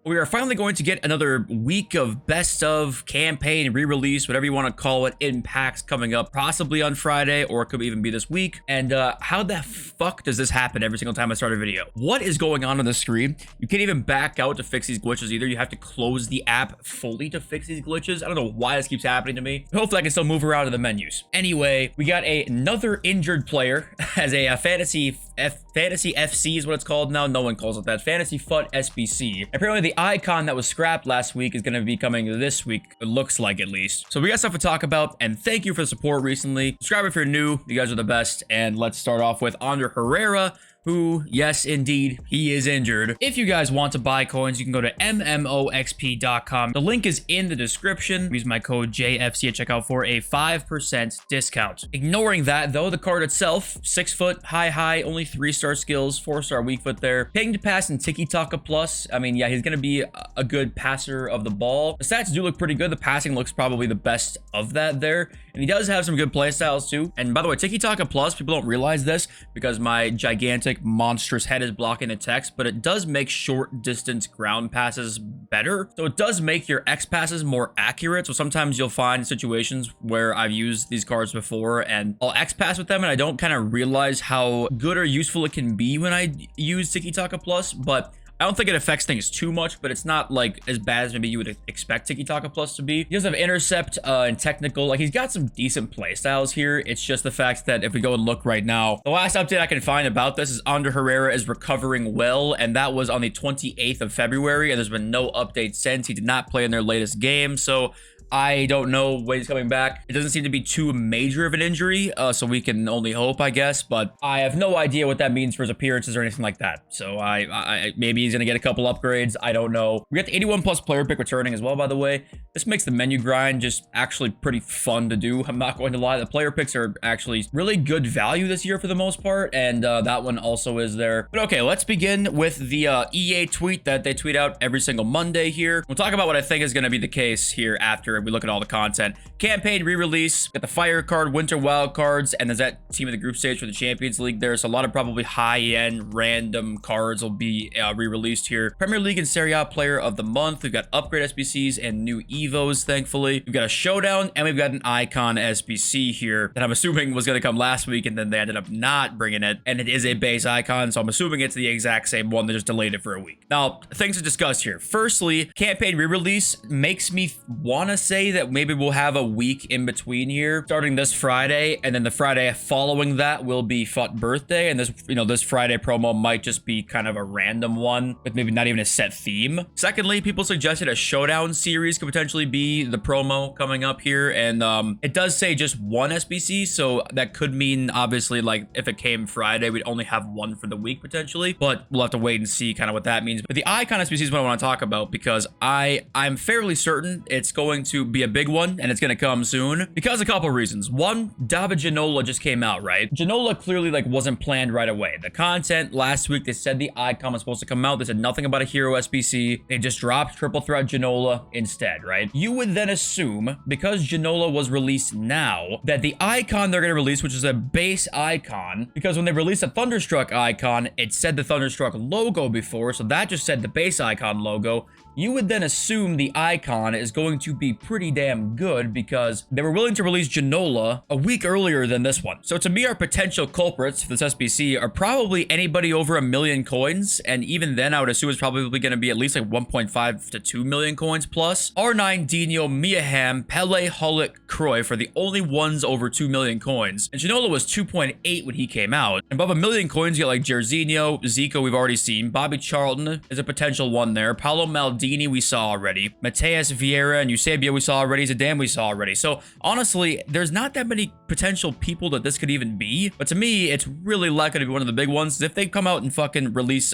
We are finally going to get another week of best of campaign re-release, whatever you want to call it, in packs coming up, possibly on Friday, or it could even be this week. And how the fuck does this happen every single time I start a video? What is going on the screen? You can't even back out to fix these glitches either. You have to close the app fully to fix these glitches. I don't know why this keeps happening to me. Hopefully I can still move around in the menus. Anyway, we got another injured player as a fantasy FC is what it's called now. No one calls it that. Fantasy FUT SBC. Apparently the icon that was scrapped last week is going to be coming this week. It looks like, at least. So we got stuff to talk about, and thank you for the support recently. Subscribe if you're new. You guys are the best. And let's start off with Ander Herrera, who, yes, indeed, he is injured. If you guys want to buy coins, you can go to mmoxp.com. The link is in the description. Use my code JFC at checkout for a 5% discount. Ignoring that, though, the card itself, 6 foot, high, only 3-star skills, 4-star weak foot there. Ping to pass and tiki-taka plus. I mean, yeah, he's going to be a good passer of the ball. The stats do look pretty good. The passing looks probably the best of that there. And he does have some good play styles, too. And by the way, tiki-taka plus, people don't realize this because my gigantic monstrous head is blocking the text, but it does make short distance ground passes better. So it does make your X passes more accurate. So sometimes you'll find situations where I've used these cards before and I'll X pass with them and I don't kind of realize how good or useful it can be when I use Tiki Taka Plus, but I don't think it affects things too much, but it's not like as bad as maybe you would expect Tiki Taka Plus to be. He does have intercept and technical. Like, he's got some decent play styles here. It's just the fact that if we go and look right now, the last update I can find about this is Ander Herrera is recovering well, and that was on the 28th of February, and there's been no update since. He did not play in their latest game, so I don't know when he's coming back. It doesn't seem to be too major of an injury, so we can only hope, I guess. But I have no idea what that means for his appearances or anything like that. So I maybe he's gonna get a couple upgrades. I don't know. We got the 81 plus player pick returning as well, by the way. This makes the menu grind just actually pretty fun to do. I'm not going to lie. The player picks are actually really good value this year for the most part, and that one also is there. But okay, let's begin with the EA tweet that they tweet out every single Monday here. We'll talk about what I think is going to be the case here after we look at all the content. Campaign re-release, got the fire card, winter wild cards, and there's that team of the group stage for the Champions League there. So a lot of probably high-end random cards will be re-released here. Premier League and Serie A player of the month. We've got upgrade SBCs and new Evos, thankfully. We've got a showdown, and we've got an icon SBC here that I'm assuming was going to come last week, and then they ended up not bringing it. And it is a base icon, so I'm assuming it's the exact same one. They just delayed it for a week. Now, things to discuss here. Firstly, campaign re-release makes me want to say that maybe we'll have a week in between here, starting this Friday, and then the Friday following that will be FUT birthday, and this Friday promo might just be kind of a random one with maybe not even a set theme. Secondly, people suggested a showdown series could potentially be the promo coming up here, and it does say just one SBC, so that could mean obviously like if it came Friday, we'd only have one for the week potentially, but we'll have to wait and see kind of what that means. But the icon SBC is what I want to talk about because I'm fairly certain it's going to be a big one and it's going to come soon because a couple reasons. One, David Ginola just came out, right? Ginola clearly like wasn't planned right away. The content last week, they said the icon was supposed to come out. They said nothing about a hero SBC. They just dropped triple threat Ginola instead, right? You would then assume because Ginola was released now that the icon they're going to release, which is a base icon, because when they released a Thunderstruck icon, it said the Thunderstruck logo before, so that just said the base icon logo. You would then assume the icon is going to be pretty damn good because they were willing to release Ginola a week earlier than this one. So to me, our potential culprits for this SBC are probably anybody over 1 million coins. And even then, I would assume it's probably going to be at least like 1.5 to 2 million coins plus. R9, Dino, Miaham, Pele, Hullet, Cruyff for the only ones over 2 million coins. And Ginola was 2.8 when he came out. And above 1 million coins, you get like Jairzinho, Zico, we've already seen. Bobby Charlton is a potential one there. Paolo Maldini we saw already. Mateus Vieira and Eusebio we saw already. Zidane we saw already. So honestly, there's not that many potential people that this could even be. But to me, it's really likely to be one of the big ones. If they come out and fucking release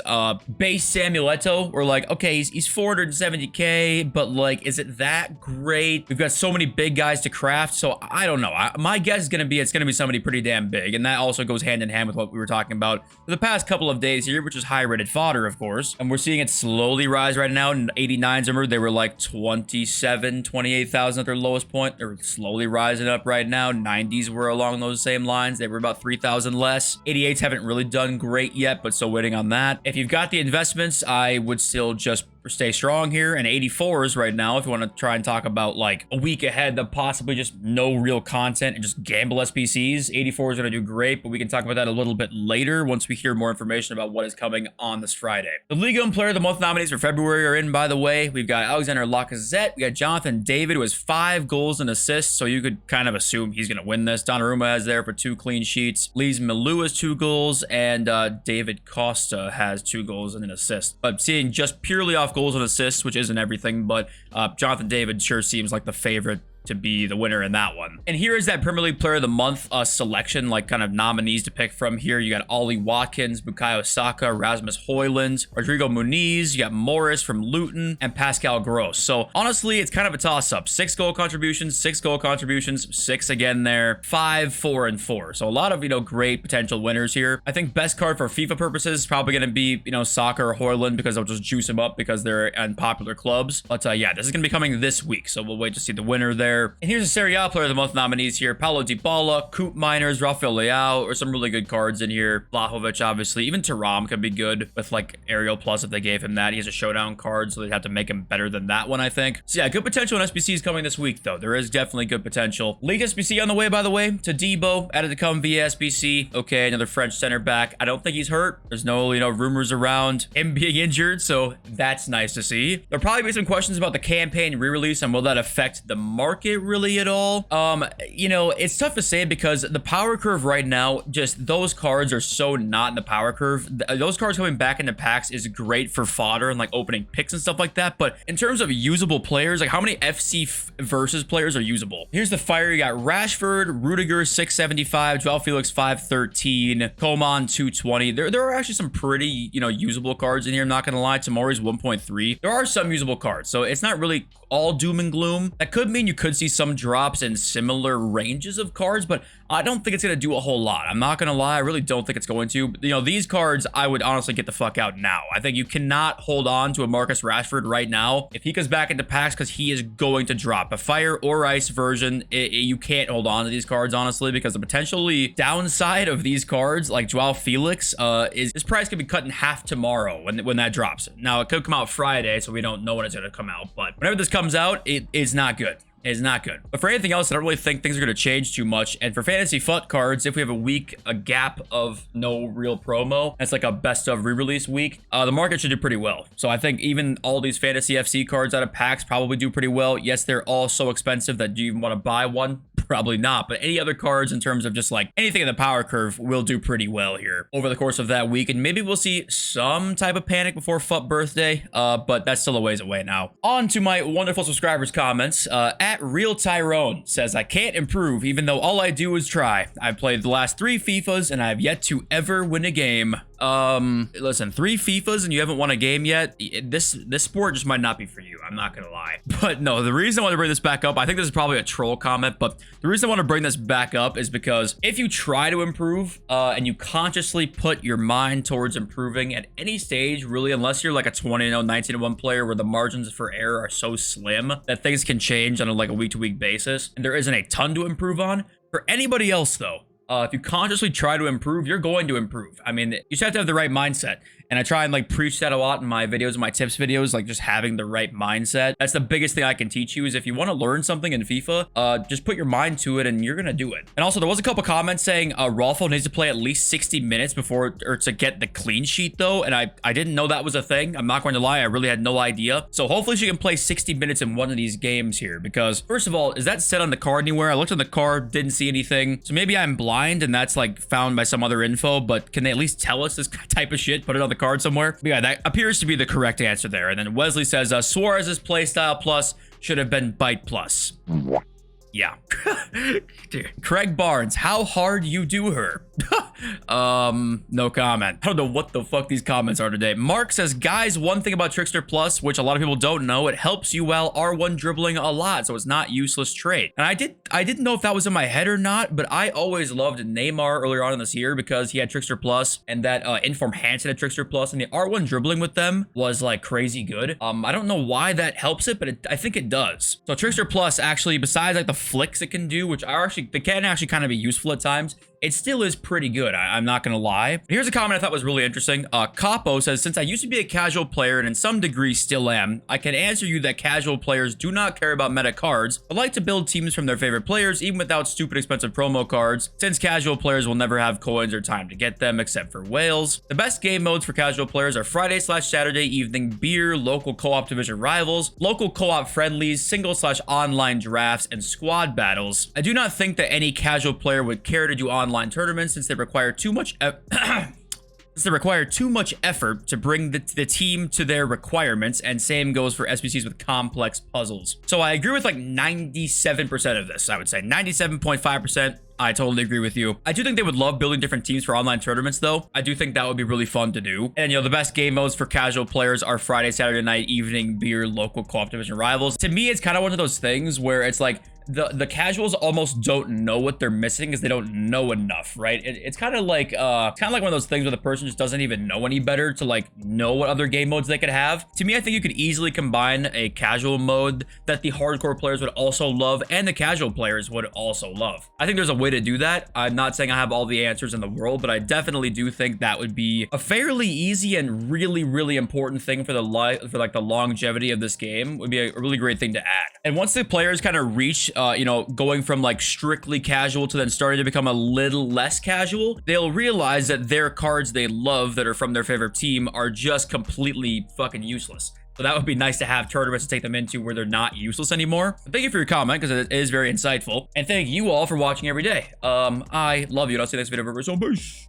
base Samuel Eto'o, we're like, okay, he's 470k, but like, is it that great? We've got so many big guys to craft. So I don't know. My guess is it's gonna be somebody pretty damn big. And that also goes hand in hand with what we were talking about for the past couple of days here, which is high rated fodder, of course. And we're seeing it slowly rise right now. 89s, remember, they were like 28,000 at their lowest point. They're slowly rising up right now. 90s were along those same lines. They were about 3,000 less. 88s haven't really done great yet, but still waiting on that. If you've got the investments, I would still just stay strong here, and 84s right now, if you want to try and talk about like a week ahead that possibly just no real content and just gamble SBCs. 84 is going to do great, but we can talk about that a little bit later once we hear more information about what is coming on this Friday. The League and Player of the Month nominees for February are in, by the way. We've got Alexander Lacazette, we got Jonathan David, who has 5 goals and assists, so you could kind of assume he's going to win this. Donnarumma is there for 2 clean sheets. Lees Milou has 2 goals, and David Costa has 2 goals and an assist. But seeing just purely off goals and assists, which isn't everything, but Jonathan David sure seems like the favorite to be the winner in that one. And here is that Premier League Player of the Month selection, like kind of nominees to pick from here. You got Ollie Watkins, Bukayo Saka, Rasmus Højlund, Rodrigo Muniz, you got Morris from Luton, and Pascal Gross. So honestly, it's kind of a toss-up. 6 goal contributions, 6 goal contributions, 6 again there, 5, 4, and 4. So a lot of, you know, great potential winners here. I think best card for FIFA purposes is probably going to be, you know, Saka or Højlund, because I'll just juice them up because they're in popular clubs. But yeah, this is going to be coming this week, so we'll wait to see the winner there. And here's a Serie A Player of the Month nominees here. Paulo Dybala, Coop Miners, Rafael Leao, or some really good cards in here. Vlahovic, obviously. Even Thuram could be good with like Aerial Plus if they gave him that. He has a showdown card, so they'd have to make him better than that one, I think. So yeah, good potential in SBCs coming this week, though. There is definitely good potential. League SBC on the way, by the way. To Debo, added to come via SBC. Okay, another French center back. I don't think he's hurt. There's no, you know, rumors around him being injured, so that's nice to see. There'll probably be some questions about the campaign re-release and will that affect the market really at all. You know, it's tough to say because the power curve right now, just those cards are so not in the power curve. Those cards coming back into packs is great for fodder and like opening picks and stuff like that, but in terms of usable players, like how many FC versus players are usable? Here's the fire. You got Rashford, Rudiger 675, Joao Felix 513, Coman 220. There are actually some pretty, you know, usable cards in here. I'm not gonna lie. Tomori's 1.3. There are some usable cards, so it's not really all doom and gloom. That could mean you could see some drops in similar ranges of cards, but I don't think it's going to do a whole lot. I'm not going to lie. I really don't think it's going to. You know, these cards, I would honestly get the fuck out now. I think you cannot hold on to a Marcus Rashford right now. If he goes back into packs, because he is going to drop. A fire or ice version, you can't hold on to these cards, honestly, because the potentially downside of these cards, like Joao Felix, is his price could be cut in half tomorrow when that drops. Now, it could come out Friday, so we don't know when it's going to come out, but whenever this comes out, it is not good. Is not good. But for anything else, I don't really think things are going to change too much. And for fantasy FUT cards, if we have a gap of no real promo, it's like a best of re-release week, the market should do pretty well. So I think even all these fantasy FC cards out of packs probably do pretty well. Yes, they're all so expensive that do you even want to buy one? Probably not, but any other cards in terms of just like anything in the power curve will do pretty well here over the course of that week, and maybe we'll see some type of panic before FUT birthday, but that's still a ways away now. On to my wonderful subscribers' comments. At Real Tyrone says, I can't improve even though all I do is try. I've played the last 3 FIFAs and I've yet to ever win a game. Listen, 3 FIFAs and you haven't won a game yet. This sport just might not be for you. I'm not gonna lie. But no, the reason I want to bring this back up, I think this is probably a troll comment, but the reason I want to bring this back up is because if you try to improve, and you consciously put your mind towards improving at any stage, really, unless you're like a 20-0, 19-1 player where the margins for error are so slim that things can change on a week-to-week basis, and there isn't a ton to improve on. For anybody else, though, if you consciously try to improve, you're going to improve. I mean, you just have to have the right mindset. And I try and like preach that a lot in my videos and my tips videos, like just having the right mindset. That's the biggest thing I can teach you is if you want to learn something in FIFA, just put your mind to it and you're going to do it. And also there was a couple comments saying Rolfo needs to play at least 60 minutes before or to get the clean sheet though. And I didn't know that was a thing. I'm not going to lie. I really had no idea. So hopefully she can play 60 minutes in one of these games here because first of all, is that set on the card anywhere? I looked on the card, didn't see anything. So maybe I'm blind and that's like found by some other info, but can they at least tell us this type of shit? Put it on the card somewhere. But yeah, that appears to be the correct answer there. And then Wesley says Suarez's playstyle plus should have been bite plus. Yeah. Craig Barnes, how hard you do her? No comment. I don't know what the fuck these comments are today. Mark says, guys, one thing about Trickster Plus, which a lot of people don't know, it helps you while R1 dribbling a lot, so it's not useless trait. And I didn't know if that was in my head or not, but I always loved Neymar earlier on in this year because he had Trickster Plus and that Inform Hansen had Trickster Plus, and the R1 dribbling with them was like crazy good. I don't know why that helps it, but I think it does. So Trickster Plus actually, besides like the flicks it can do, which are actually, they can actually kind of be useful at times, it still is pretty good. I'm not gonna lie. Here's a comment I thought was really interesting. Capo says, since I used to be a casual player and in some degree still am, I can answer you that casual players do not care about meta cards, but like to build teams from their favorite players even without stupid expensive promo cards, since casual players will never have coins or time to get them except for whales. The best game modes for casual players are Friday/Saturday evening beer, local co-op division rivals, local co-op friendlies, single/online drafts, and squad battles. I do not think that any casual player would care to do online tournaments since they require too much effort to bring the team to their requirements, and same goes for SBCs with complex puzzles. So I agree with like 97% of this. I would say 97.5%. I totally agree with you. I do think they would love building different teams for online tournaments, though. I do think that would be really fun to do. And, you know, the best game modes for casual players are Friday, Saturday night, evening, beer, local co-op division rivals. To me, it's kind of one of those things where it's like, the casuals almost don't know what they're missing because they don't know enough, right? It's kind of like one of those things where the person just doesn't even know any better to like know what other game modes they could have. To me, I think you could easily combine a casual mode that the hardcore players would also love and the casual players would also love. I think there's a way to do that. I'm not saying I have all the answers in the world, but I definitely do think that would be a fairly easy and really, really important thing for the longevity of this game. Would be a really great thing to add. And once the players kind of reach you know, going from like strictly casual to then starting to become a little less casual, they'll realize that their cards they love that are from their favorite team are just completely fucking useless. So that would be nice to have tournaments to take them into where they're not useless anymore. But thank you for your comment because it is very insightful. And thank you all for watching every day. I love you. And I'll see you next video. Peace.